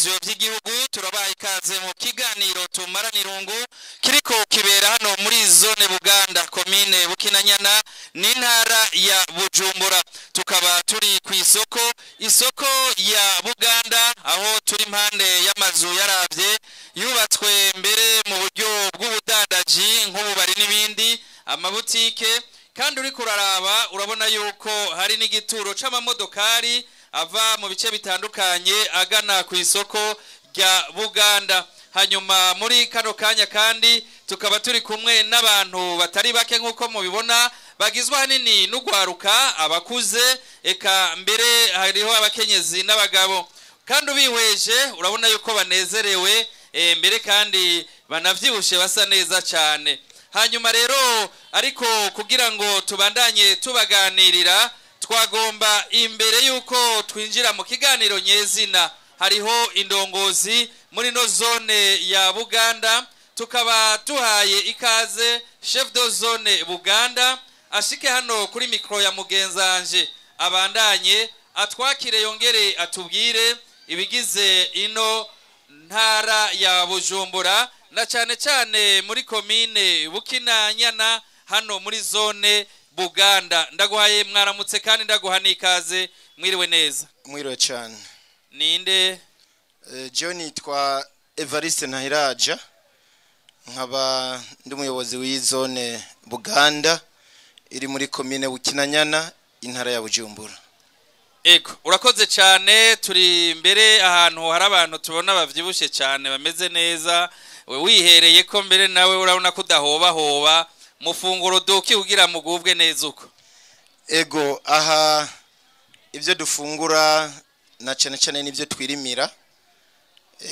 televiziyo by'igihugu turabaye ikaze mu kiganiro tumarana irungu kiriko kibera hano muri zone Buganda komine Bukinanyana n'intara ya Bujumbura. Tukaba turi ku isoko ya Buganda aho turi impande y'amazu yaravye yubatswe mbere mu buryo bw'ubudandaji nk'ububari n'ibindi amabutike, kandi uri kuraraba urabona yuko hari n'igituro c'amamodokari ava mu bice bitandukanye agana ku isoko rya Buganda. Hanyuma muri kano kanya kandi tukaba turi kumwe n'abantu batari bake nk'uko mubibona, bagizwe hanini n'ugwaruka, abakuze, eka mbere hariho abakenyezi n'abagabo, kandi ubihweje urabona yuko banezerewe mbere kandi banavyibushe basa neza cyane. Hanyuma rero ariko kugira ngo tubandanye tubaganirira, twagomba imbere yuko twinjira mu kiganiro nyezina, hariho indongozi muri no zone ya Buganda, tukaba tuhaye ikaze chef de zone Buganda ashike hano kuri mikro ya mugenzanje abandanye atwakire yongere atubwire ibigize ino ntara ya Bujumbura na cyane cyane muri komine Bukinanyana hano muri zone Buganda. Ndaguhaye mwaramutse kandi ndaguhana ikaze, mwiriwe neza. Mwiriwe cyane. Ninde? John twa Evariste Ntahiraja, nkaba ndi umuyobozi w'izone Buganda iri muri komine Bukinanyana intara ya Bujumbura. Ego urakoze cyane. Turi mbere ahantu hari abantu tubona bavyibushe cyane bameze neza, we wihereye ko mbere nawe urabona kudahoba hoba mufunguro doki kugira mugubwe neza uko. Ego aha ivyo dufungura na cyane cyane nivyo twirimira.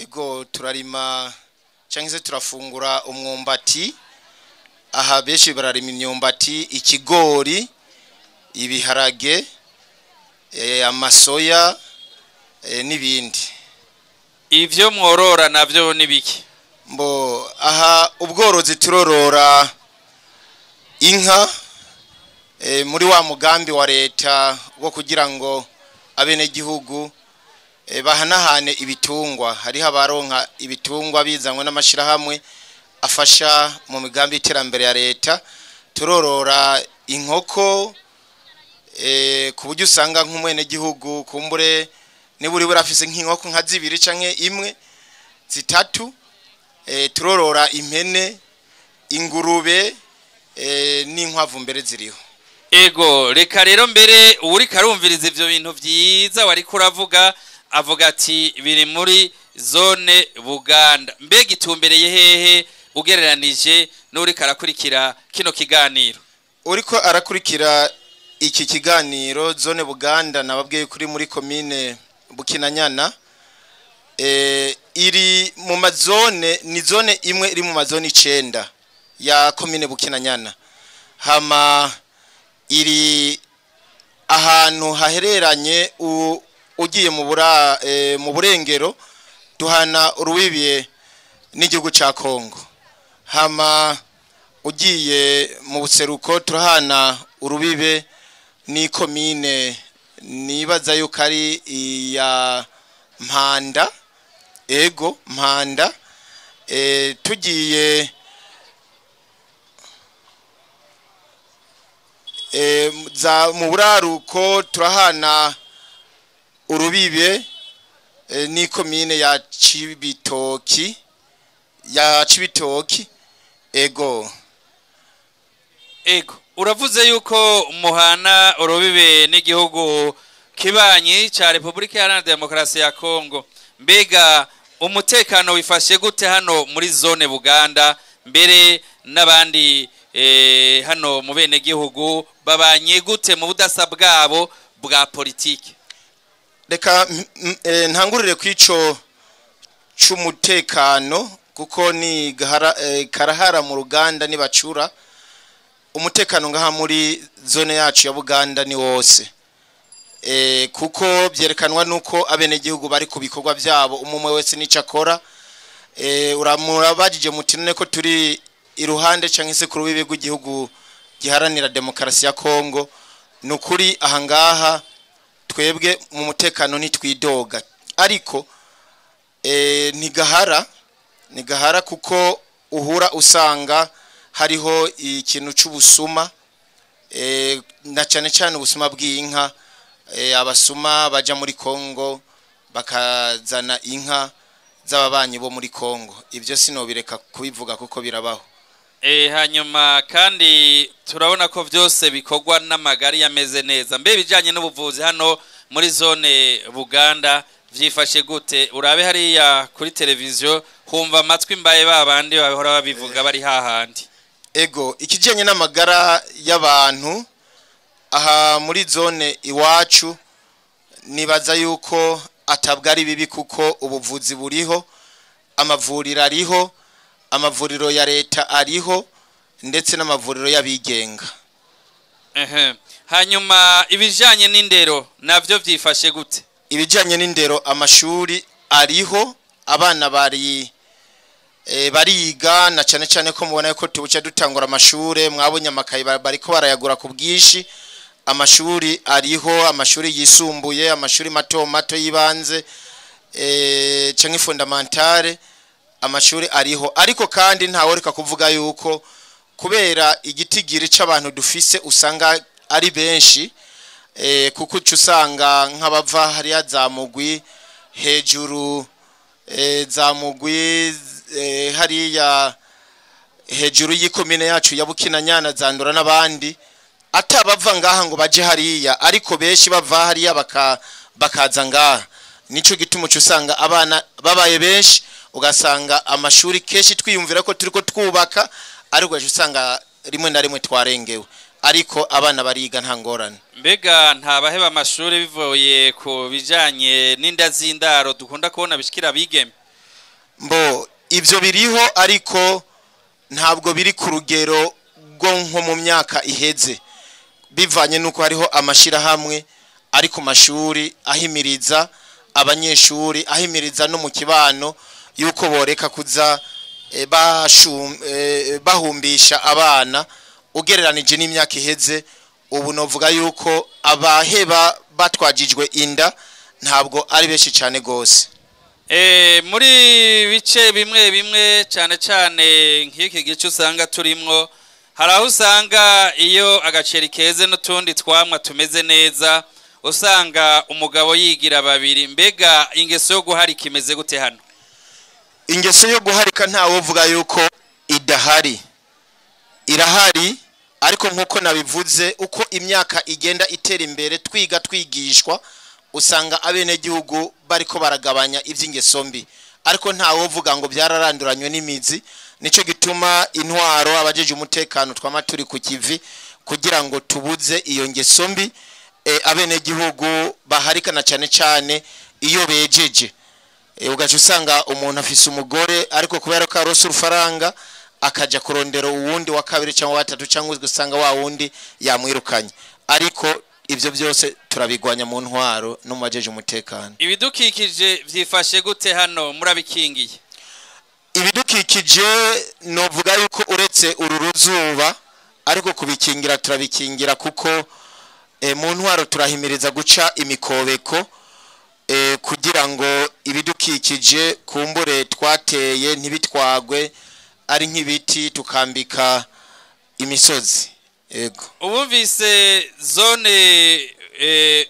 Ego turarima cyangwa turafungura umwumbati, aha beshi bararima imyumbati, ikigori, ibiharage, amasoya n'ibindi. Ivyo mworora navyo nibiki? Mbo aha ubworozi turorora inka muri wa mugambi wa leta wo kugira ngo abene gihugu bahanahane ibitungwa. Hariho abaronka ibitungwa bizanwe n'amashirahamwe afasha mu migambi iterambere ya leta. Turorora inkoko ku buryo usanga nk'umwene gihugu kumbure niburi burafise nk'inkoko nka zibiri canke imwe zitatu. Turorora impene, ingurube n'inkwavu mbere ziriho. Ego reka rero mbere uri karumviriza ivyo bintu vyiza wari kuravuga, avuga ati biri muri zone Buganda. Mbega itumbereye hehe ugereranije n'uri karakurikira kino kiganiro? Uriko arakurikira iki kiganiro zone Buganda nababwiye kuri muri komine Bukinanyana, iri mu mazone, ni zone imwe iri mu mazone 9 ya komine Bukinanyana. Hama iri ahantu hahereranye ugiye mu burengero duhana urubibiye n'igihugu ca Kongo. Hama ugiye mu buseruko turahana urubibe ni komine nibaza yuko ari ya Mpanda. Ego Mpanda. Tugiye mu buraruko turahana urubibe ni komine ya Cibitoki Ego uravuze yuko muhana urubibe n'igihugu kibanyi ca Republika Iharanira Demokarasi ya Kongo. Mbega umutekano wifashe gute hano muri zone Buganda, mbere n'abandi hano mu bene gihugu babanye gute mu budasa bwabo bwa politiki? Reka ntangurire kwico c'umutekano kuko ni karahara mu Ruganda ni bacura. Umutekano ngaha muri zone yacu ya Buganda ni wose, kuko byerekanwa nuko abene gihugu bari ku bikorwa byabo, umumwe wese nicakora. Uramurabajije mutinene ko turi iruhande canke se ku rubibe rw'igihugu giharanira demokarasi ya Kongo. Nukuri ahangaha twebwe mu mutekano ntitwidoga, ariko ntigahara kuko uhura usanga hariho ikintu cy'ubusuma na cyane cyane ubusuma bw'inka abasuma baja muri Kongo bakazana inka z'ababanyi bo muri Kongo ibyo sinobireka kubivuga kuko birabaho hanyuma kandi turabona ko byose bikorwa n'amagari yameze neza mbe bijanye n'ubuvuzi hano muri zone Buganda vyifashe gute urabe hariya kuri televiziyo humva amatwi mbaye babandi bahora babivuga bari hahandi ego ikijanye n'amagara y'abantu aha muri zone iwacu nibaza yuko atabwari bibi kuko ubuvuzi buriho amavuriro ariho amavuriro ya leta ariho ndetse n'amavuriro y'abigenga hanyuma ibijanye n'indero navyo vyifashe gute ibijanye n'indero amashuri ariho abana bariga na cyane cyane ko mubona yuko tubuca dutangura amashure mwabonye amakayi bariko barayagura ku bwishi amashuri ariho amashuri yisumbuye amashuri mato yibanze canke fondamentale amashuri ariho ariko kandi ntaworeka kuvuga yuko kubera igitigiri c'abantu dufise usanga ari benshi kuko usanga nk'abava hariya za mugwi hejuru za mugwi hariya hejuru y'ikomine yacu ya Bukinanyana zandura n'abandi atabava ngaha ngo baje hariya ariko benshi bava hariya bakaza ngaha nico gituma usanga abana babaye benshi ugasanga amashuri keshi twiyumvira ko turiko twubaka ariko usanga rimwe na rimwe twarengewe ariko abana bariga nta ngorane mbega ntabaheba amashuri bivuye ku bijanye n'inda z'indaro dukunda kubona bishikira bigeme mbo ivyo biriho ariko ntabwo biri ku rugero rwo nko mu myaka iheze bivanye nuko hariho amashira hamwe ari ku mashuri ahimiriza abanyeshuri ahimiriza no mu kibano yuko boreka kuza bahumbisha abana ugereranije n'imyaka iheze ubu novuga yuko abaheba batwajijwe inda ntabwo ari benshi cyane gose muri bice bimwe cyane cyane nk'iki gice usanga turimwo haraho usanga iyo agaceri keze n'utundi twamwa tumeze neza usanga umugabo yigira babiri mbega ingeso yo guharika imeze gute hano ingeso yo guharika ntawo uvuga yuko idahari irahari ariko nkuko nabivuze uko imyaka igenda itera imbere twigishwa usanga abene gihugu bariko baragabanya ivy'ingeso mbi ariko ntawo uvuga ngo byararanduranywe n'imizi nico gituma intwaro abajeje umutekano twamaturi ku kivi kugira ngo tubuze iyo ngeso mbi abene gihugu baharikana cyane cyane iyo bejeje ugaje usanga umuntu afise umugore ariko kubera ko arose urufaranga akaja kurondera uwundi wa kabiri cyangwa watatu cyangwa usanga wa wundi yamwirukanye ariko ivyo byose turabigwanya mu ntwaro no majeje umutekano ibidukikije vyifashe gute hano murabikingiye ibidukikije novuga yuko uretse ururuzuba ariko kubikingira turabikingira kuko mu ntwaro turahimiriza guca imikobeko kugira ngo ibidukikije kumbure twateye ntibitwagwe ari nk'ibiti tukambika imisozi ego ubumvise zone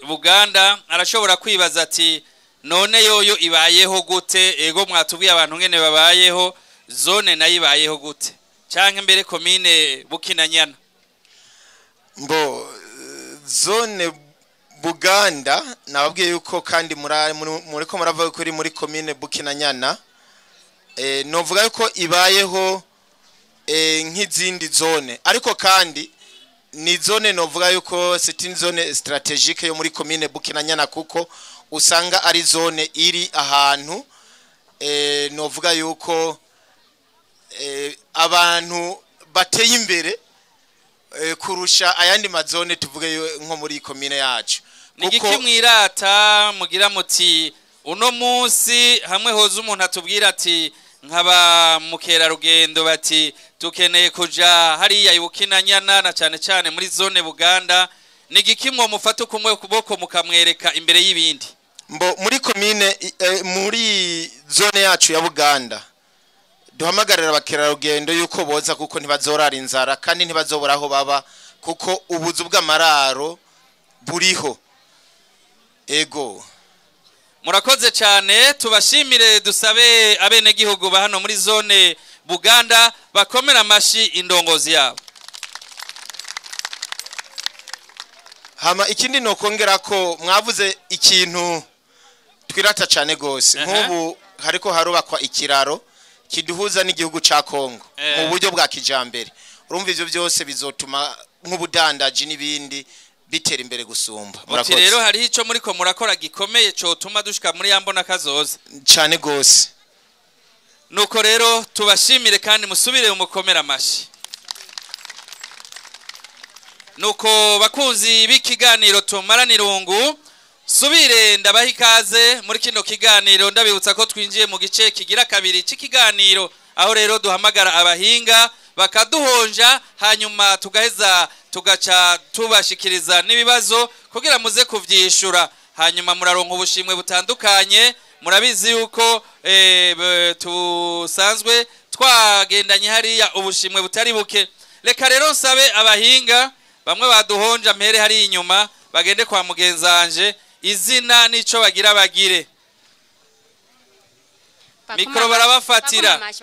Buganda arashobora kwibaza ati none yoyo ibayeho gute ego mwatubwiye abantu ngene babayeho zone nayo ibayeho gute canke mbere komine Bukinanyana mbo zone Buganda nababwiye yuko kandi muriko murava ko iri muri komine Bukinanyana novuga yuko ibayeho nk'izindi zone ariko kandi ni zone novuga yuko c'est zone strategique yo muri komine Bukinanyana kuko usanga ari zone iri ahantu novuga yuko abantu bateye imbere kurusha ayandi mazone tuvuge nko muri komine yacu nigiki mwirata mugira muti uno munsi hamwe hoza umuntu atubwira ati nkaba mukera rugendo bati tukeneye kuja hariya Bukinanyana na cyane cyane muri zone Buganda nigiki mwo mufata kumwe kuboko mukamwereka imbere y'ibindi mbo muri komine muri zone yacu ya Buganda duhamagarira abakerarugendo yuko boza kuko ntibazorara inzara kandi ntibazobora aho baba kuko ubuzu bw'amararo buriho. Ego murakoze cyane, tubashimire, dusabe abene gihugu ba hano muri zone Buganda bakomera amashi indongozi yabo. hama ikindi nokongera ko mwavuze ikintu twirata cyane gose nk'ubu hariko harubakwa ikiraro kiduhuza n'igihugu ca Kongo mu buryo bwa kijambere. Urumva ivyo byose bizotuma nk'ubudandaji n'ibindi bitera imbere gusumba. Murakoze rero hari ico muri ko murakora gikomeye cyo tuma dushika muri yambona kazoza cyane gose. Nuko rero tubashimire kandi musubire umukomera amashi. Nuko bakunzi b'ikiganiro tumarana irungu, subire ndabaha ikaze muri kino kiganiro, ndabibutsa ko twinjiye mu gice kigira kabiri cy'ikiganiro, aho rero duhamagara abahinga bakaduhonja hanyuma tugaheza tugaca tubashikiriza n'ibibazo kugira muze kuvyishura, hanyuma muraronka ubushimwe butandukanye. Murabizi yuko tusanzwe twagendanye hariya ubushimwe butari buke. Reka rero nsabe abahinga bamwe baduhonja mpere hari inyuma bagende kwa mugenzanje, izina nico bagira bagire. Mikro barabafatira.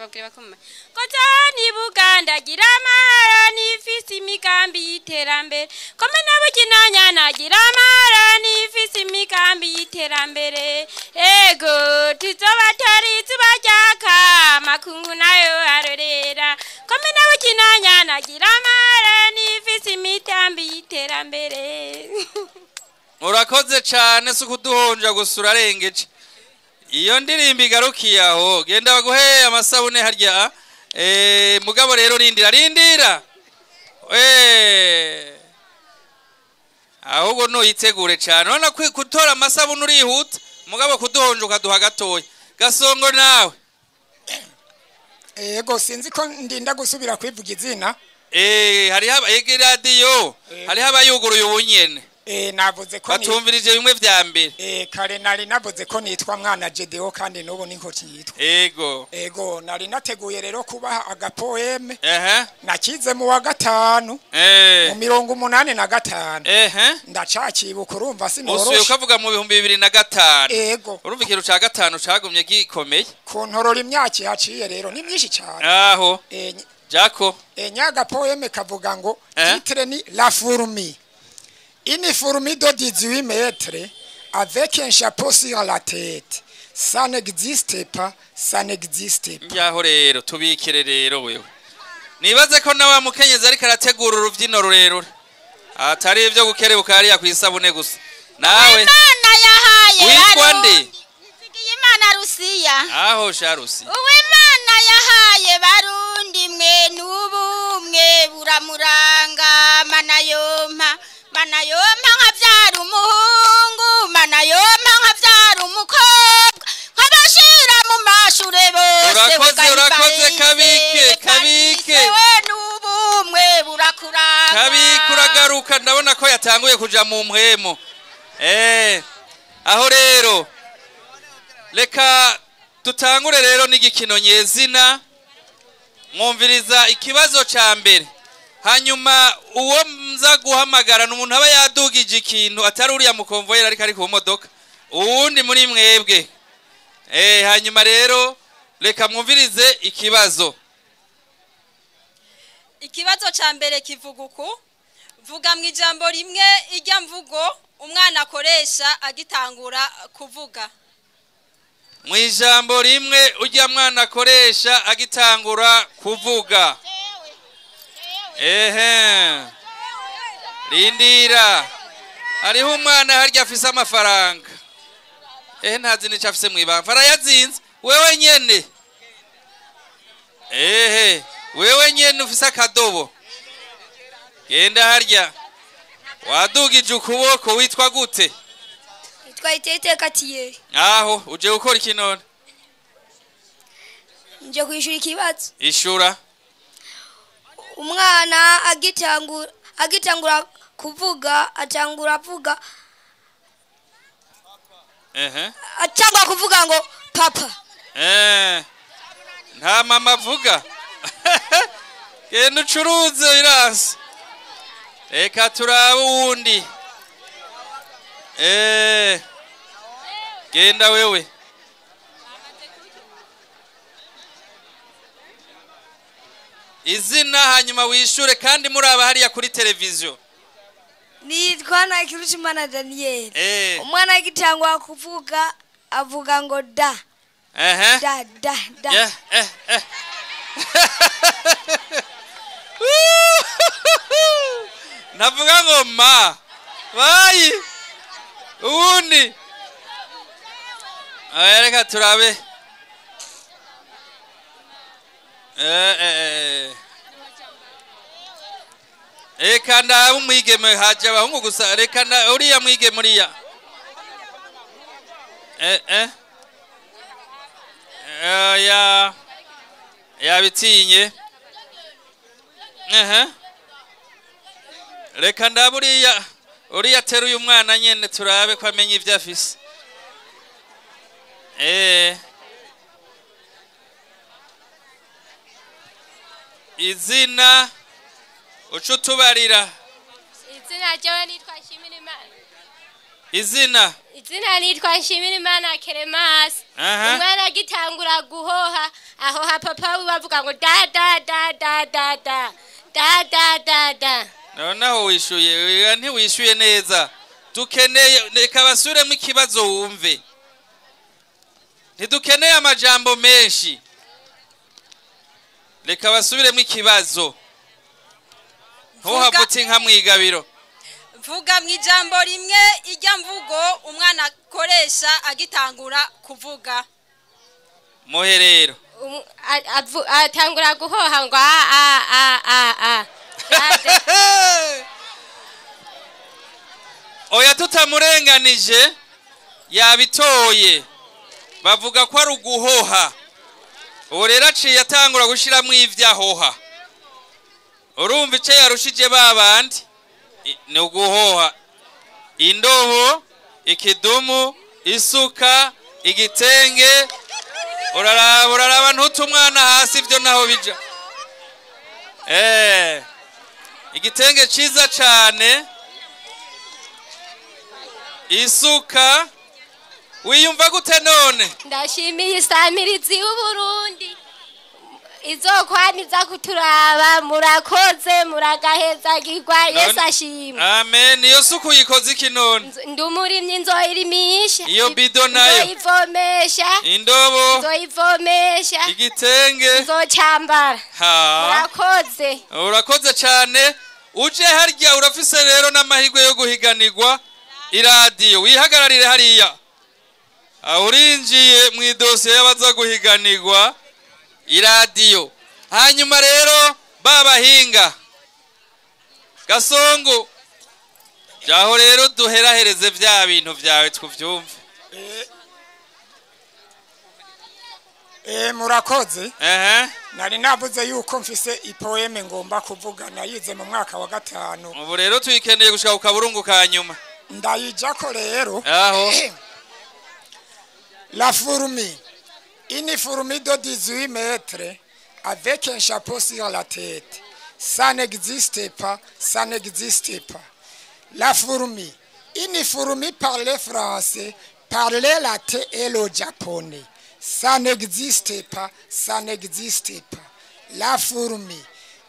Kotani Buganda gira amahara n'ifisi imigambi y'iterambere. Komena Bukinanyana gira amahara n'ifisi imigambi y'iterambere. Ego tuzobatari tubajyaka makungu nayo arorera. Komena Bukinanyana gira amahara n'ifisi imigambi y'iterambere. Urakoze cyane sukuduhonja gusura rengeje. Iyo ndirimbo igarukiye aho genda baguhe amasabune harya. Mugabo rero rindira ahubwo no yitegure cyane, none kutora amasabune urihuta, mugabo kuduhonja ukaduha gatoya. Gasongo nawe Ego sinzi ko ndinda gusubira kwivuga izina. Hari haba radio hari haba yuguruye ubunyene. Navuze ko batumvirije bimwe vya mbere. Kare nari navuze ko nitwa mwana Jedeo kandi nubu niko cyitwa. Ego nari nateguye rero kubaha agapoeme. Nakize mu wa gatanu. Mu 85. Ndacakibuka urumva sinoroshe. Usuye ukavuga mu 2005. Ego. Urumva ikintu ca gatanu cagumye gikomeye. Kontorora imyaka yaciye rero ni myinshi cyane. Aho. Jako. Nyaga poeme kavuga ngo titre ni La Fourmi. Une fourmi de 18 mètres avec un chapeau sur la tête. Ça n'existe pas, ça n'existe pas. Yaho rero tubikire rero wewe. Nibaze ko nawe mukenyeza ariko arategura uruvyino rurerure. Atari ivyo gukerebuka hariya kwisabune gusa. Nawe Imana yahaye witwa nde? Imana Rusiya. Aho sharusi. Uwimana yahaye barundi mwe n'ubumwe buramuranga manayompa. Manayompa nkavyara umuhungu, manayompa nkavyara umukobwa, nkabashira mu mashure bose. Urakoze kabike. We n'ubumwe burakuranga. Kabike uragaruka, ndabona ko yatanguye kuja mu mpwemo. Aho rero reka tutangure rero n'igikino nyezina. Mwumviriza ikibazo ca mbere, hanyuma uwo mza guhamagara n'umuntu aba yadugije ikintu atari uriya mukonvoyera ariko ari ku modoka, uwundi muri mwebwe. Hanyuma rero reka mwumvirize ikibazo. Ikibazo ca mbere kivuga uku: vuga mu ijambo rimwe irya mvugo umwana akoresha agitangura kuvuga. Mu ijambo rimwe urya mwana akoresha agitangura kuvuga. Rindira. Hariho umwana harya afise amafaranga. Ntazi nico afise mwibanga. Arayazinze. Wewe nyene. Wewe nyene ufise akadobo. Genda harya. Wadugije ukuboko witwa gute? Witwa Itete Katiye. Aho uje gukora iki none? Nje kwishura ikibazo. Ishura. Umwana agitangura kuvuga atangura avuga. Atangwa kuvuga ngo papa. nta mama avuga genda ucuruze iransi reka turabe uwundi genda wewe izina hanyuma wishure kandi muraba hariya kuri televiziyo. Nitwa Nakirushimana Daniel. Umwana agitangwa kuvuga avuga ngo da. Da. Navuga ngo ma. Bayi. Uwundi. Reka turabe. Reka ndabe umwigeme haje abahungu gusa reka uriya mwigeme uriya yabitinye reka ndabe uriya teruye umwana nyene turabe ko amenye ivyo afise izina uco tubarira izina jewe nitwa Nshimirimana izina nitwa Nshimirimana Keremasi umwana agitangura guhoha aho ha papa bavuga ngo da noneho wishuye ntiwishuye neza dukeneye reka basuremo ikibazo wumve ntidukeneye amajambo menshi reka basubiremo ikibazo ntuhavutse nka mwigabiro vuga mwijambo rimwe ijya mvugo umwana akoresha agitangura kuvuga muherero atangura guhoha ngo oya tutamurenganije yabitoye bavuga ko ari uguhoha ubu rero aciye atangura gushyiramo ivyahoha urumva ice yarushije babandi ni uguhoha indobo ikidumu isuka igitenge uraraba ntutumwana hasi ibyo naho bija igitenge ciza cane isuka wiyumva gute none ndashimiye isamirizi y'Uburundi izokwaniza kuturaba murakoze muragahezagirwa Yesu ashimwe amen iyo suku yikoze iki none ndumurimye nzoyirimisha iyo bido nayo nzoyivomesha indobo nzoyivomesha igitenge nzocambara murakoze urakoze cyane uje harya urafise rero n'amahirwe yo guhiganirwa iradiyo wihagararire hariya urinjiye mu idosiye y'abaza guhiganirwa iradiyo hanyuma rero babahinga Gasongo jaho rero duherahereze vya bintu vyawe tuvyumve murakoze nari navuze yuko mfise ipoeme ngomba kuvuga nayize mu mwaka wa 5 ubu rero tuyikeneye gushaka ukaburungu kanyuma ndayijako rero aho la fourmi une fourmi de 18 mètres avec un chapeau sur la tête ça n'existe pas la fourmi une fourmi parlait français parlait latin et le japonais ça n'existe pas la fourmi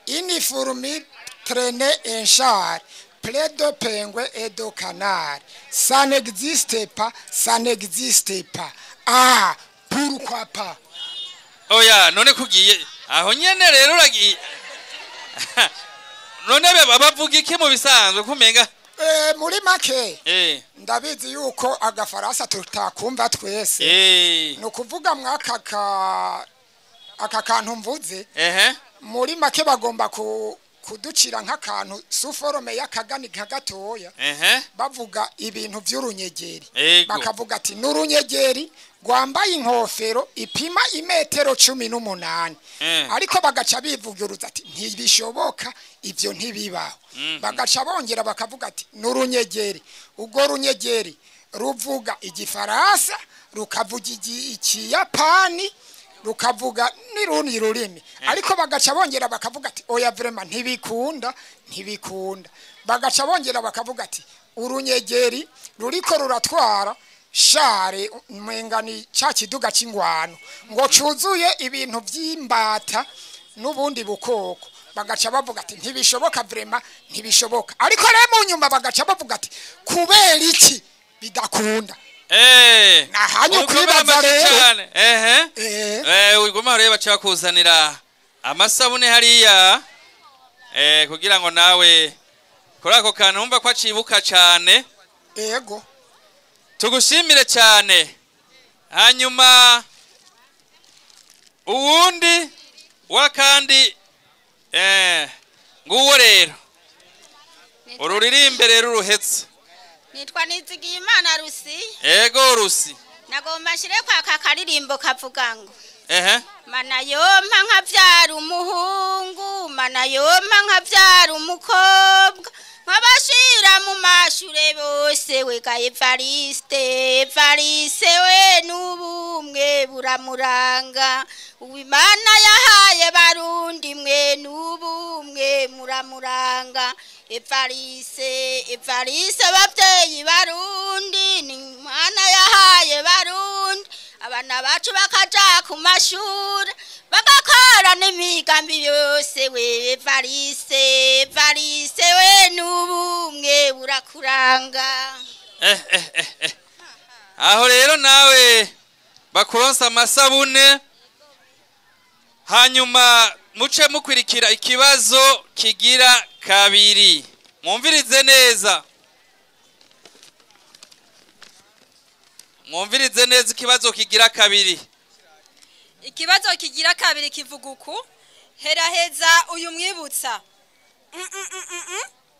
une fourmi traînait un char plein de pingouins et de canards ça n'existe pas ah pourquoi pas oya none kugiye aho nyene rero uragiye none bavuga iki mu bisanzwe kumenga muri make ndabizi yuko agafarasa tutakumva twese no kuvuga mwaka aka kantu mvuze muri make bagomba kuducira nk'akantu suforome y'akagani kagatoya bavuga ibintu vy'urunyegeri bakavuga ati n'urunyegeri gwambaye inkofero ipima imetero 18 ariko bagaca bivuguruza ati ntibishoboka ivyo ntibibaho bagaca bongera bakavuga ati n'urunyegeri ubwo runyegeri ruvuga igifaransa rukavuga ikiyapani rukavuga n'irundi rurimi ariko bagaca bongera bakavuga ati oya vraiment ntibikunda bagaca bongera bakavuga ati urunyegeri ruriko ruratwara share mwengani ca kiduga c'ingwano ngo cuzuye ibintu vy'imbata n'ubundi bukoko bagaca bavuga ati ntibishoboka vraiment ntibishoboka ariko rero mu nyuma bagaca bavuga ati kubera iki bidakunda nahanyu kwibaza rero wiguma rero baca bakuzanira amasabune hariya kugira ngo nawe kuri ako kantu wumva ko acibuka cyane yego tugushimire cyane hanyuma uwundi wakandi nguwo rero ururirimbe rero uruhetse nitwa Nizigiyimana Rusi yego Rusi nagomba shire kwa kakaririmbo kavuga ngo mana yompa nkavyara umuhungu mana yompa nkavyara umukobwa nkabashira mu mashure bose wega Evariste we n'ubumwe buramuranga uwimana yahaye barundi mwe n'ubumwe muramuranga Evariste abavyeyi barundi ni Imana yahaye barundi abana bacu bakaja ku mashuri bagakora n'imigambi yose we Evariste we n'ubumwe burakuranga aho rero nawe bakuronsa amasabune hanyuma muce mukurikira ikibazo kigira kabiri mwumvirize neza ikibazo kigira kabiri kivuga uku heraheza uyu mwibutsa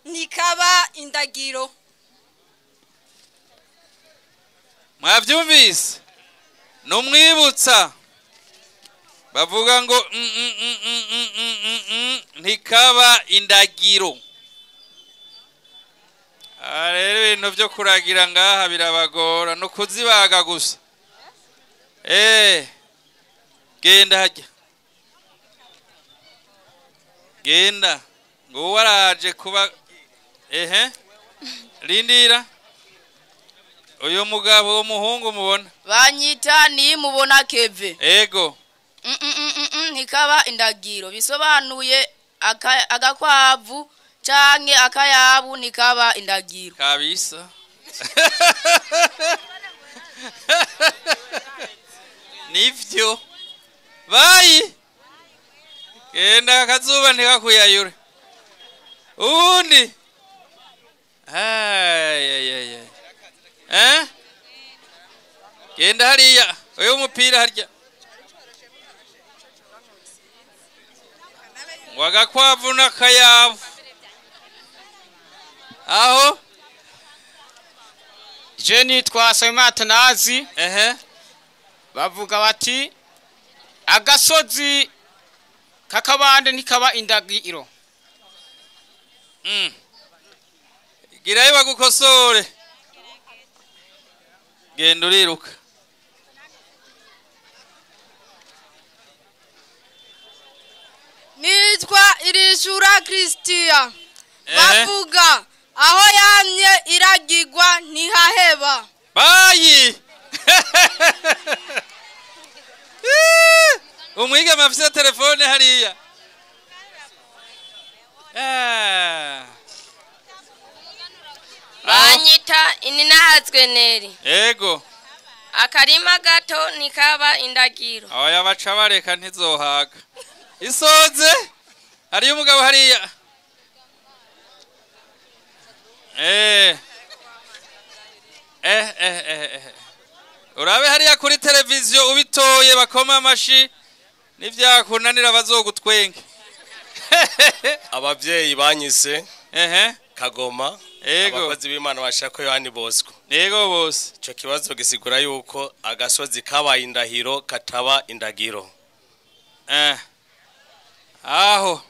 nikaba indagiro mwavyumvise numwibutsa bavuga ngo ntikaba indagiro rero ibintu byo kuragira ngaha birabagora no kuzibaga gusa genda hajya genda ngo waraje kuba rindira uyu mugabo w'umuhungu mubona banyita ni mubona Keve ego ntikaba indagiro bisobanuye agakwavu canke akayabu nikaba indagiro kabisa nivyo bayi genda akazuba ntikakuyayure ubundi genda hariya uyu mupira harya wagakwavu n'akayavu aho je nitwa Atanazi bavuga bati agasozi kakabande ntikaba indagiro girayo bagukosore genda uriruka nitwa Irishura Christian bavuga aho yamye iragirwa ntihaheba bayi umwigeme afise telefone hariya banyita ininahazwe neri ego akarima gato nikaba indagiro aho yabaca bareka ntizohaga isoze hariyo umugabo hariya urabe hariya kuri televiziyo ubitoye bakoma amashi n'ivyakunanira bazogutwenge abavyeyi banyise Kagoma abakozi b'Imana bashaka Yohani Bosco yego bose ico kibazo gisigura yuko agasozi kabaye indahiro kataba indagiro aho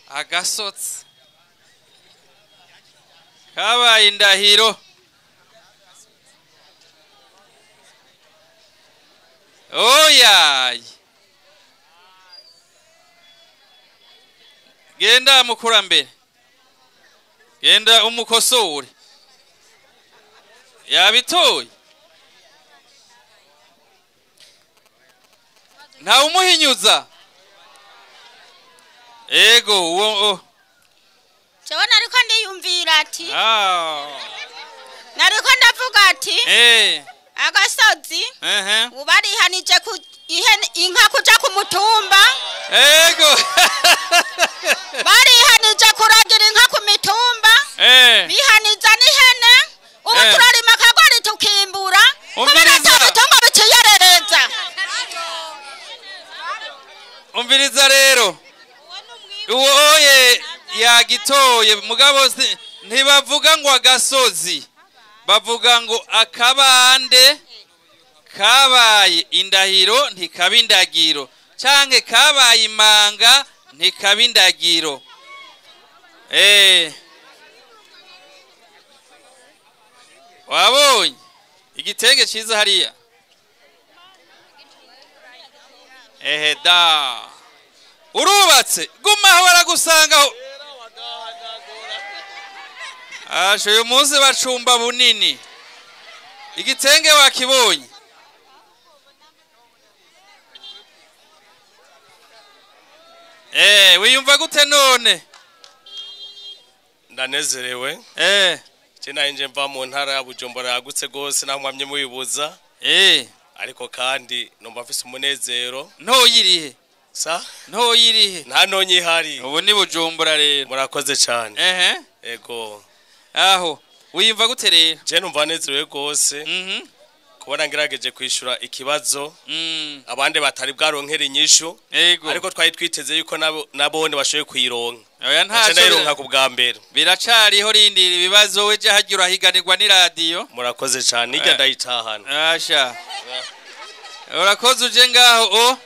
agasozi kabaye indahiro oya genda mukurambere genda umukosore yabitoye nta umuhinyuza ego uwo jewe nariko ndiyumvira ati nariko ndavuga ati agasozi ubarihanije ku inka kuja ku mutumba ego barihanije kuragira inka ku mitumba bihaniza n'ihene ubu turarima akagori tukimbura kubera cy'amatungo biciyerereza umviriza rero uwoye yagitoye mugabo ntibavuga ngo agasozi bavuga ngo akabande kabaye indahiro ntikaba indagiro canke kabaye imanga ntikaba indagiro wabonye igitenge ciza hariya da urubatse gumaho baragusangaho asho uyu munsi bacumba bunini igitenge wakibonye wiyumva gute none ndanezerewe cyena nje mva mu ntara ya Bujumbura yagutse gose namwamye muyibuza ariko kandi numva afise umunezero ntoyirihe ntoyirihe nta nonyi hari ubu ni Bujumbura rero murakoze cyane ego aho wiyumva gute rero je numva nezerewe gose kubona ngerageje kwishura ikibazo abandi batari bwaronkera inyishu ariko twari twiteze yuko nabone bashoye kuyironka oya ntaco ku bwa mbere biracariho rindira ibibazo weje hagira higanirwa ni radio murakoze cyane ijya ndayitahana asha urakoze uje ngaho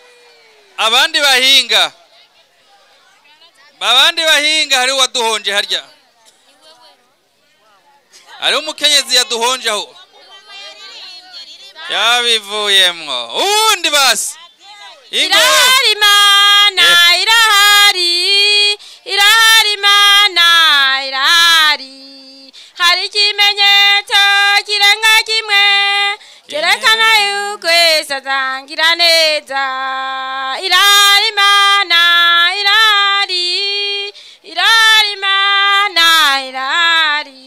abandi bahinga hari waduhonje harya ari umukenyezi yaduhonje aho yabivuyemwo ubundi basi irahari mana irahari mana irahari hari ikimenyetso kirenga kimwe kerekana yuko Yesu azangira neza irahari mana irahari mana irahari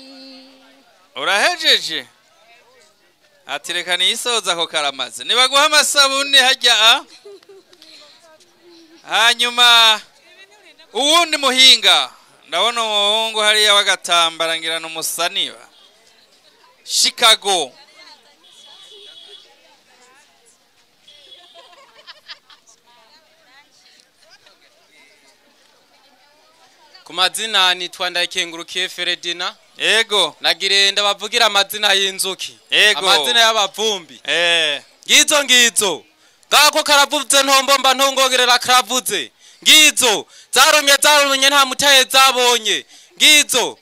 urahejeje ati reka nisoza ko karamaze nibaguha amasabune hajya hanyuma uwundi muhinga ndabona umuhungu hariya wagatambara ngira n'umusaniba Chicago ku mazina nitwa Ndayikengurukiye Feredina ego nagirenda bavugira amazina y'inzuki amazina y'abavumbi ngizo ngako karavuze ntombomba ntongogerera karavuze ngizo zarumye nta mutaye zabonye ngizo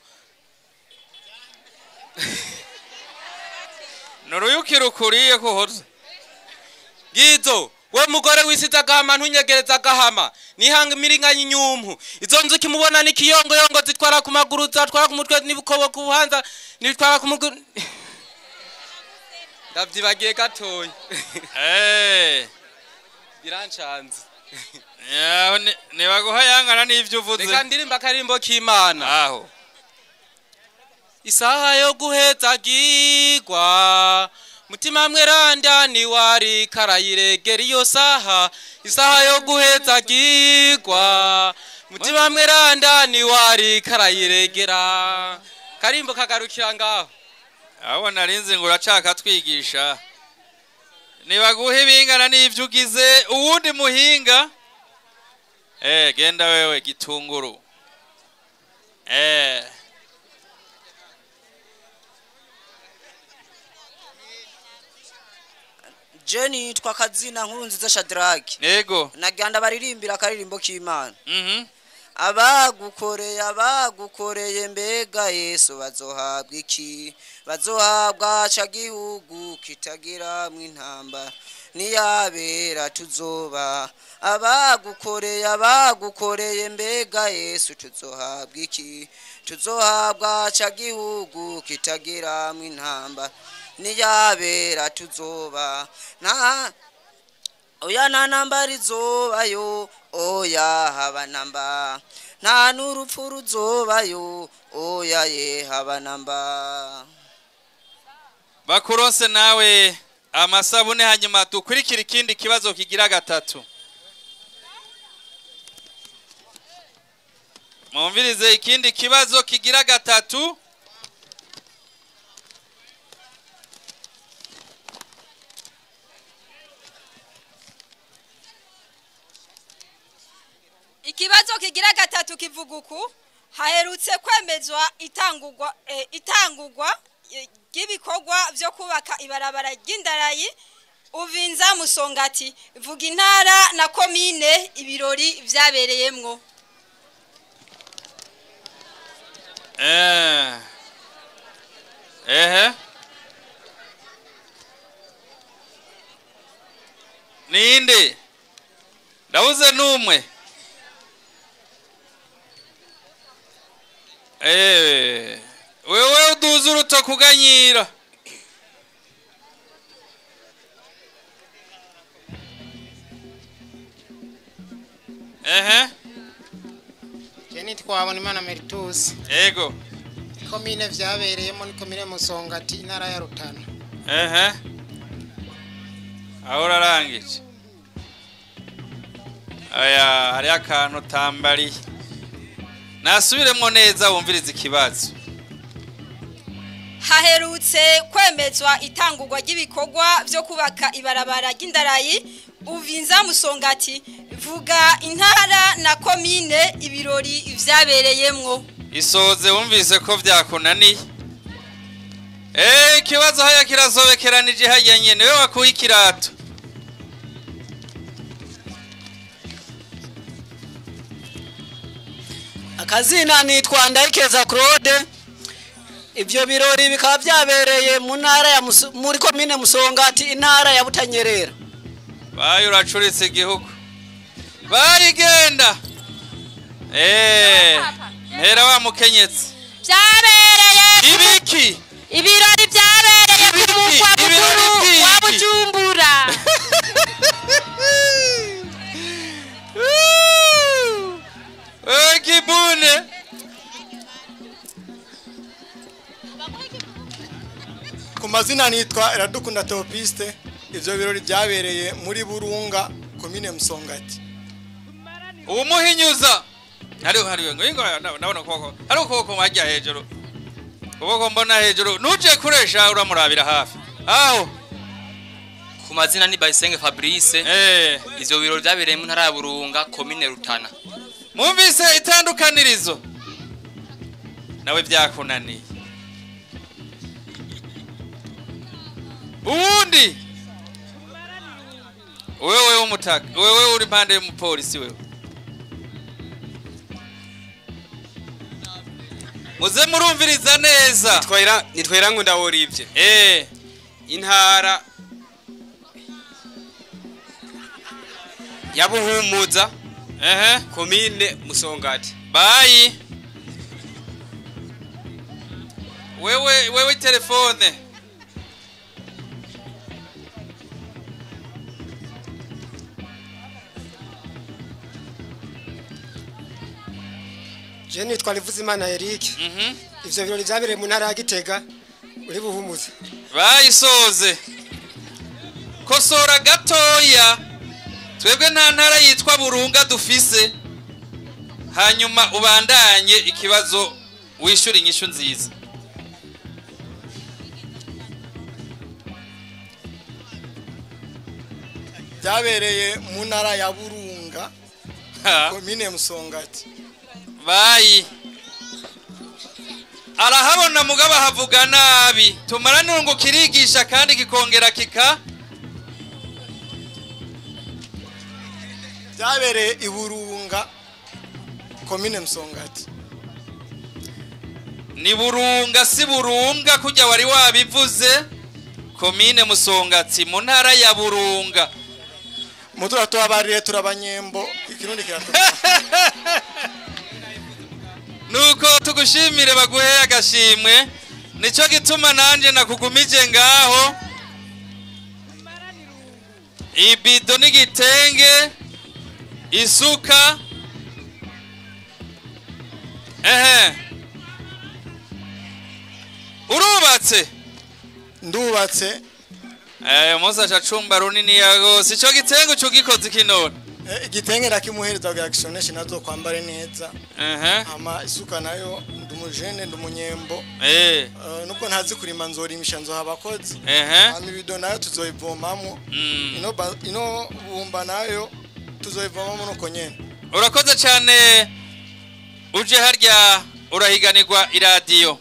noruyuki rukuriye kuhoze ngizo we mugore wisiza gahama ntunyegereza gahama nihanga imiringa y'inyumpu izo nzuki mubona ni kiyongoyongo zitwara ku maguru zatwara ku mutwe n'ibikobo ku buhanza nitwara ku muguru ndavyibagiye gatoya birancanze nibaguha yangana n'ivyo uvuze reka ndirimba akarimbo k'Imana aho isaha yo guhezagirwa mutima mweranda ni wari karayiregera iyo saha isaha yo guhezagirwa mutima mweranda ni wari karayiregera karimbo kagarukira ngaho aho narinze ngo uracaka twigisha nibaguhe bingana n'ivyo ugize uwundi muhinga genda wewe gitunguru Jenny twakazina nkuru nziza Shadrack yego naganda baririmbira akaririmbo k'Imana abagukoreye mbega Yesu bazohabwa iki bazohabwa ca gihugu kitagira mw'intambara niyabera tuzoba abagukoreye mbega Yesu tuzohabwa iki tuzohabwa ca gihugu kitagira mw'intambara niyabera tuzoba na oya nta ntambara izobayo oya haba namba nta n'urupfu ruzobayo oya ye haba namba. Bakuronse nawe amasabune hanyuma dukurikira ikindi kibazo kigira gatatu. Mwumvirize ikindi kibazo kigira gatatu. Ikibazo kigira gatatu kivuga uku haherutse kwemezwa itangurwa ry'ibikorwa byo kubaka ibarabara ry'indarayi Uvinza Musongati vuga intara na komine ibirori vyabereyemwo. Ninde ndabuze numwe wewe uduze uruto kuganyira Jeni twabona Imana Meritus Ego komine vyabereyemo ni komine Musongati intara ya Rutana ahora rangije aya hari akantu tambari nasubiremo neza wumviriza ikibazo. Haherutse kwemezwa itangurwa ry'ibikorwa byo kubaka ibarabara ry'indarayi Uvinza Musongati vuga intara na komine ibirori vyabereyemwo. Isoze wumvise ko vyakunaniye. Ikibazo haya kirazobekeranije hajya nyene we wakuye ikirato. Akazina nitwa Ndayikeza Claude. Ibyo birori bikaba byabereye mu ntara ya muri komine Musongati intara ya Butanyerera. Bayo uracuritse igihugu. Bayigenda. Mpera wa mukenyetsi. Byabereye ibiki? Ibirori byabereye ku mugwa mukuru wa Bujumbura. Kibune ku mazina nitwa Iradukunda Theopiste. Ivyo birori byabereye muri Burunga komine Musongati. Umuhinyuza hariyo ngo ndabona koko hari ukoko majya hejuru uboko mbona hejuru nuje kuresha uramurabira hafi aho. Ku mazina ni Bayisenge Fabrice. Ivyo birori byabereye mu ntara ya Burunga komine Rutana. Mwumvise itandukanirizo nawe byakunaniye. Uwundi wewe umutaka wewe uri pande y'umupolisi wewe muze murumviriza neza. Nitwera ngo ndaworivye intara ya Buhumuza komine Musongati. Bayi wewe telefone Jeni twalivuze Imana Eric. Ivyo birori byabereye mu ntara ya Gitega uri Buhumuza. Bayisoze kosora gatoya twebwe nta ntara yitwa Burunga dufise hanyuma ubandanye ikibazo wishura inyishu nziza. Byabereye mu ntara ya Burunga komine Musongati. Bayi arahabona mugaba havuga nabi tumara nungu kirigisha kandi kikongera kika. Byabereye i Burunga komine Msongati. Ni Burunga si Burunga kujya wari wabivuze. Komine Musongati mu ntara ya Burunga. Mutura tubabarire turabanyembo ikirundi kiratu. Nuko tugushimire baguhe agashimwe. Nico gituma nanje nakugumije ngaho. Ibido n'igitenge isuka urubatse ndubatse musa cacumba runini yago sico gitenge cyo gikoze kinone igitenge rakimuhereza kugira gishoneshe nazo kwambare neza ama isuka nayo ndumujene ndumunyembo nubwo ntazi kurima nzorimisha nzo habakozi ama ibido nayo tuzoyivomamo ino bumba nayo tuzoyivomamo nuko nyene urakoze cyane uje harya urahiganirwa iradiyo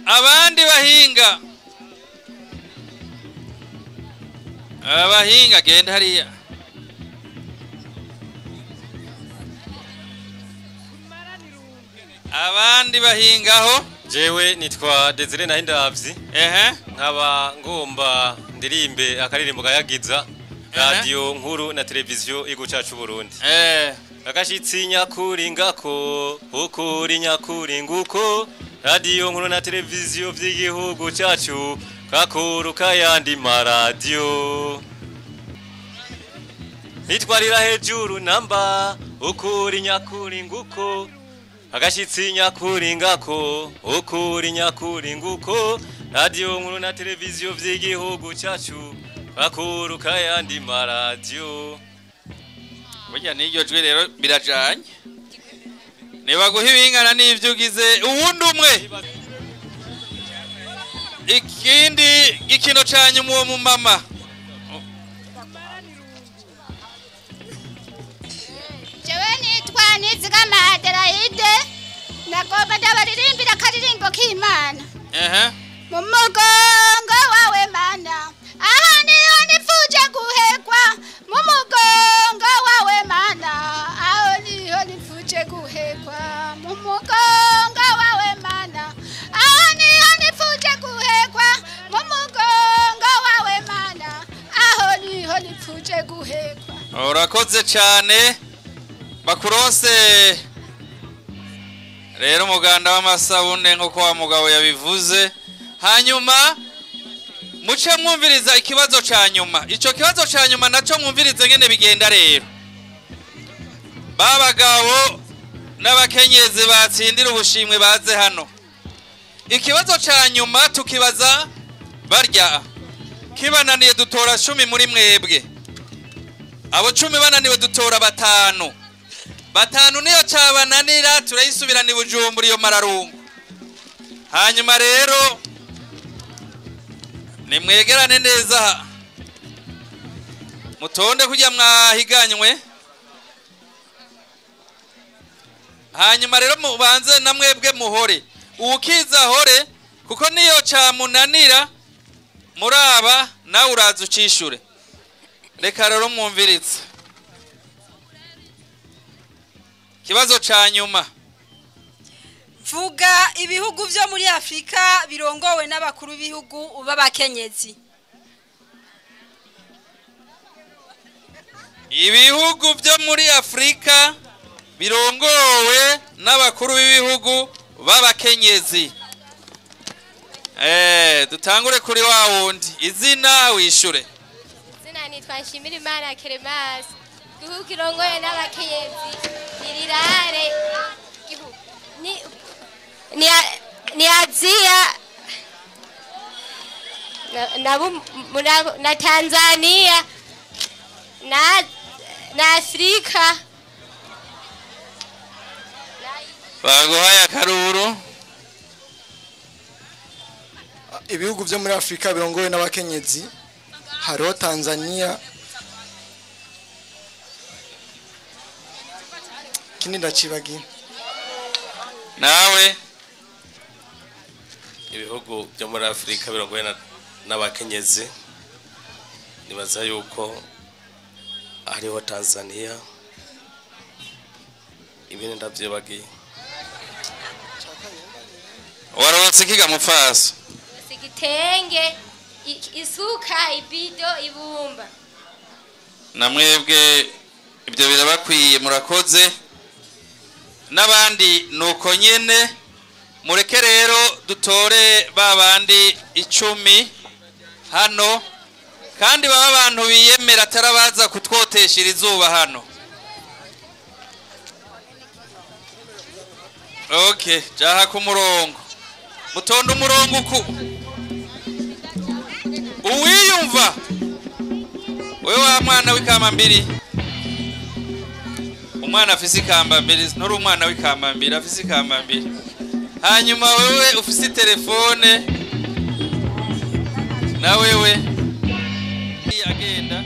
abandi bahinga abahinga genda hariya abandi bahingaho jewe nitwa Desire Nahindavyi nkaba ngomba ndirimbe akaririmbo kayagiza radio nkuru na televiziyo igo cacu Burundi akashitsi nyakuri ngako ukuri nyakuri nguko radio nkuru na televiziyo vy'igihugu cacu kakuru kayandi maradio nitwarira hejuru namba ukuri nyakuri nguko agashitsi nyakuri ngako ukuri nyakuri nguko radio nkuru na televiziyo vy'igihugu cacu kakuru kayandi maradio burya n'iryo jwi rero birajanye niba guhibingana n'ivyo ugize uwundi umwe ikindi gikino canyuma uwo mumama jewe nitwa Nizigama Adelaide nagomba ndabaririmbira akaririmbo k'Imana mu mugongo wawe mana aha niho nifuje guhekwa mu mugongo wawe mana aho niho nifuje guhekwa mu mugongo wawe mana aho niho nifuje guhekwa mu mugongo wawe mana aho niho nifuje guhekwa urakoze cyane bakurose rero umuganda w'amasabune nk'uko wa mugabo yabivuze hanyuma muce mwumviriza ikibazo ca nyuma ico kibazo ca nyuma naco mwumvirize ngene bigenda rero babagabo n'abakenyezi batsindira ubushimwe baze hano ikibazo ca nyuma tukibaza barya kibananiye dutora 10 muri mwebwe abo 10 bananiwe dutora batanu niyo cabananira turayisubirana Bujumbura iyo mararungu hanyuma rero nimwegerane neza mutonde kujya mwahiganywe hanyuma rero mubanze na mwebwe muhore ukiza hore kuko niyo camunanira muraba nawe uraza ucishure reka rero mwumviritse kibazo ca nyuma vuga ibihugu vyo muri Afrika birongowe n'abakuru b'ibihugu b'abakenyezi ibihugu vyo muri Afrika birongowe n'abakuru b'ibihugu b'abakenyezi dutangure kuri wa wundi izina wishure izina nitwa Nshimirimana Clemence igihugu kirongowe n'abakenyezi irirare ni Asia na Tanzania na Afrika baguhaya karuru ibihugu vyo muri Afrika birongowe n'abakenyezi hariho Tanzania kini ndacibagiye nawe ibihugu byo muri Afrika birongowe n'abakenyezi nibaza yuko hariho Tanzania ibintu ndavyibagiye. Waronse kiga mufaso igitenge isuka ibido ibumba namwebwe ibyo birabakwiye murakoze n'abandi nuko nyene mureke rero dutore babandi 10 hano kandi baba abantu biyemera tarabaza kutwoteshira izuba hano. Okay, jaha ku murongo mutonda umurongo uku uwiyumva wewe wa mwana w'ikambambiri umwana afise ikambambiri nuri umwana w'ikambambiri afise ikambambiri hanyuma wewe ufise telefone na wewe agenda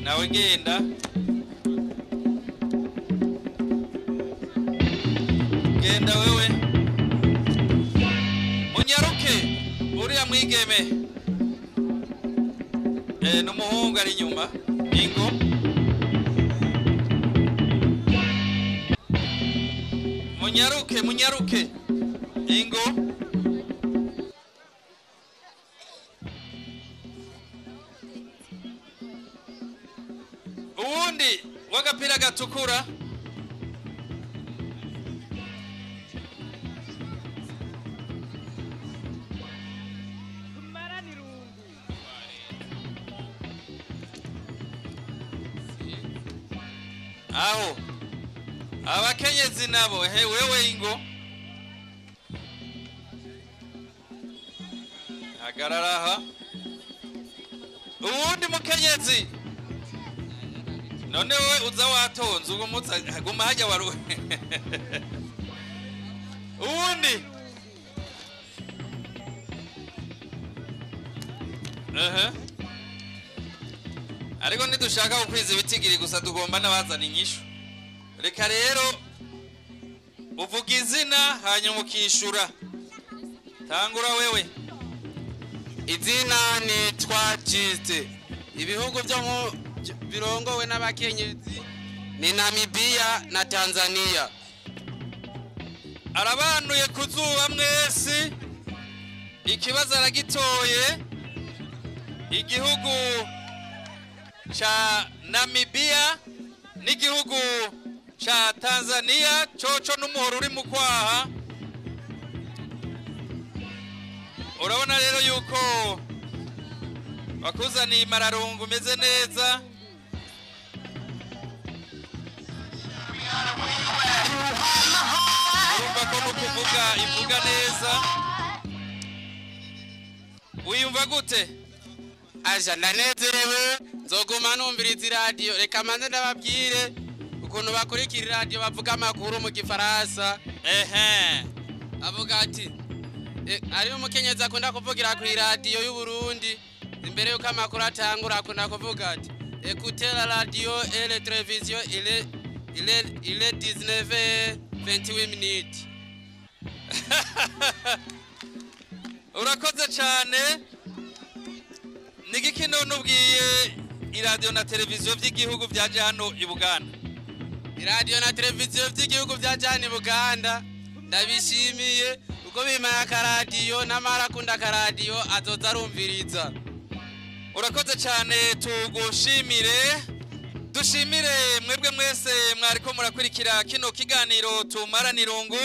nawe genda genda wewe munyaruke uriya mwigeme n'umuhungu ari inyuma ingo munyaruke ingo uwundi w'agapira gatukura aho abakenyezi nabo wewe ingo hagarara aha uwundi mukenyezi none wewe uza watonze ugumutsa guma hajya waruhe uwundi ariko nidushaka ukwiza ibitigiri gusa tugomba n'abazana inyishu reka rero uvuga izina hanyuma ukishura tangura wewe izina nitwa Jiste ibihugu byo mu birongowe n'abakenyezi ni Namibia na Tanzania arabanuye kuzuba mwese ikibazo aragitoye igihugu cha Namibia n'igihugu cha Tanzania coco n'umuhoro uri mu kwaha urabona rero yuko bakuzaniye mararungu meze neza urumva ko nukuvuga ivuga neza wiyumva gute aja ndanezerewe nzoguma numviriza iradiyo reka manze ndababwire ukuntu bakurikira iradiyo bavuga amakuru mu gifaransa avuga ati ari umukenyezi akunda kuvugira ku iradiyo y'u Burundi imbere yuko amakuru atangura akunda kuvuga ati écoutez la radio et la télévision il est 19h28 minutes urakoze cyane nigiki none ubwiye iradiyo na televiziyo by'igihugu byaje hano i Buganda iradiyo na televiziyo by'igihugu byaje hano i Buganda ndabishimiye uko bimana akaradiyo n'amarakunda akaradiyo azoza arumviriza urakoze cyane tugushimire dushimire mwebwe mwese mwariko murakurikira kino kiganiro tumarana irungu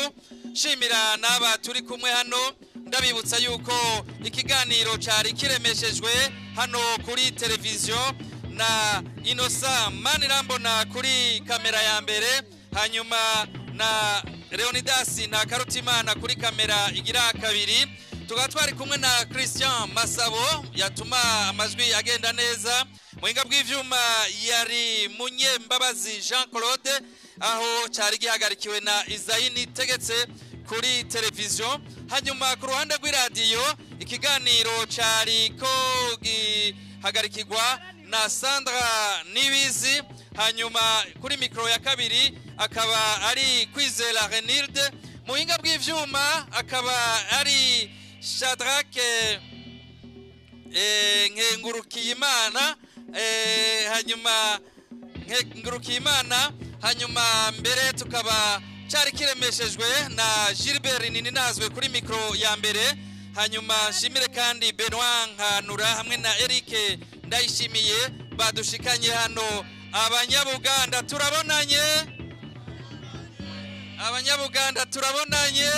shimira n'aba turi kumwe hano ndabibutsa yuko ikiganiro cyari kiremeshejwe hano kuri televiziyo na Innocent Manirambona kuri kamera ya mbere hanyuma na Leonidas na Karutimana kuri kamera igira kabiri tugatwari kumwe na Christian Masabo yatuma amajwi agenda neza muhinga bw'ivyuma yari Munyembabazi Jean Claude aho cyari gihagarikiwe na Isaini Tegetse kuri televiziyo hanyuma ku ruhande rw'iradiyo ikiganiro cyari ko gihagarikirwa na Sandra Nibizi hanyuma kuri mikro ya kabiri akaba ari Kwizera Renilde muhinga bw'ivyuma akaba ari Shadrack Nkengurukiyimana hanyuma Nkengurukiyimana hanyuma mbere tukaba cyari kiremeshejwe na Gilbert Nininazwe kuri mikro ya mbere hanyuma nshimire kandi Benoit Nkanura hamwe na Eric Ndayishimiye badushikanye hano abanyabuganda turabonanye abanyabuganda turabonanye